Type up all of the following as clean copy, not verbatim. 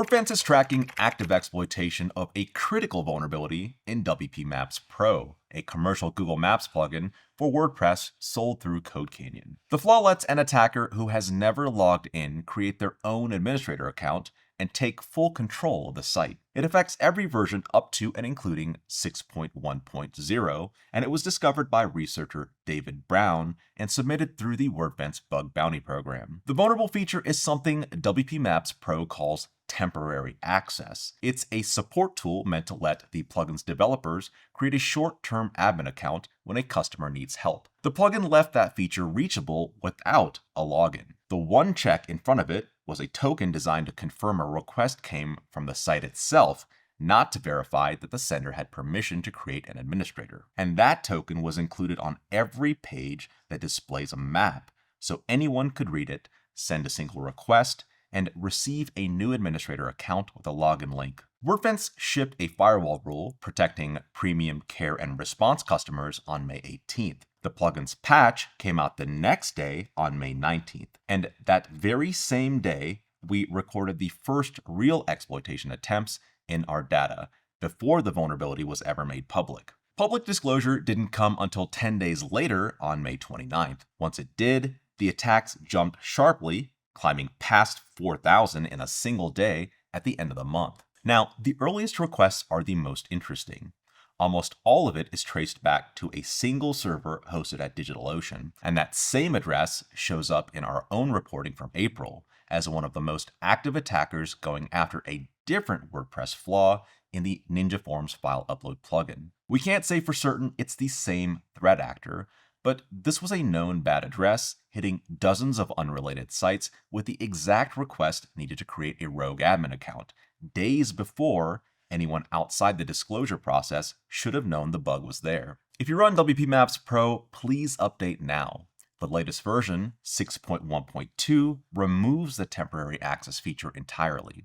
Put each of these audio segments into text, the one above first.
Wordfence is tracking active exploitation of a critical vulnerability in WPMaps Pro, a commercial Google Maps plugin for WordPress sold through CodeCanyon. The flaw lets an attacker who has never logged in create their own administrator account and take full control of the site. It affects every version up to and including 6.1.0, and it was discovered by researcher David Brown and submitted through the Wordfence Bug Bounty program. The vulnerable feature is something WPMaps Pro calls temporary access. It's a support tool meant to let the plugin's developers create a short-term admin account when a customer needs help. The plugin left that feature reachable without a login. The one check in front of it was a token designed to confirm a request came from the site itself, not to verify that the sender had permission to create an administrator. And that token was included on every page that displays a map, so anyone could read it, send a single request, and receive a new administrator account with a login link. Wordfence shipped a firewall rule protecting premium care and response customers on May 18th. The plugin's patch came out the next day on May 19th. And that very same day, we recorded the first real exploitation attempts in our data before the vulnerability was ever made public. Public disclosure didn't come until 10 days later on May 29th. Once it did, the attacks jumped sharply, climbing past 4,000 in a single day at the end of the month. Now, the earliest requests are the most interesting. Almost all of it is traced back to a single server hosted at DigitalOcean, and that same address shows up in our own reporting from April as one of the most active attackers going after a different WordPress flaw in the Ninja Forms file upload plugin. We can't say for certain it's the same threat actor, but this was a known bad address hitting dozens of unrelated sites with the exact request needed to create a rogue admin account, days before anyone outside the disclosure process should have known the bug was there. If you run WPMaps Pro, please update now. The latest version, 6.1.2, removes the temporary access feature entirely.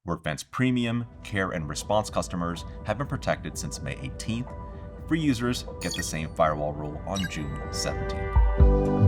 Wordfence Premium, Care, and Response customers have been protected since May 18th. Free users get the same firewall rule on June 17th.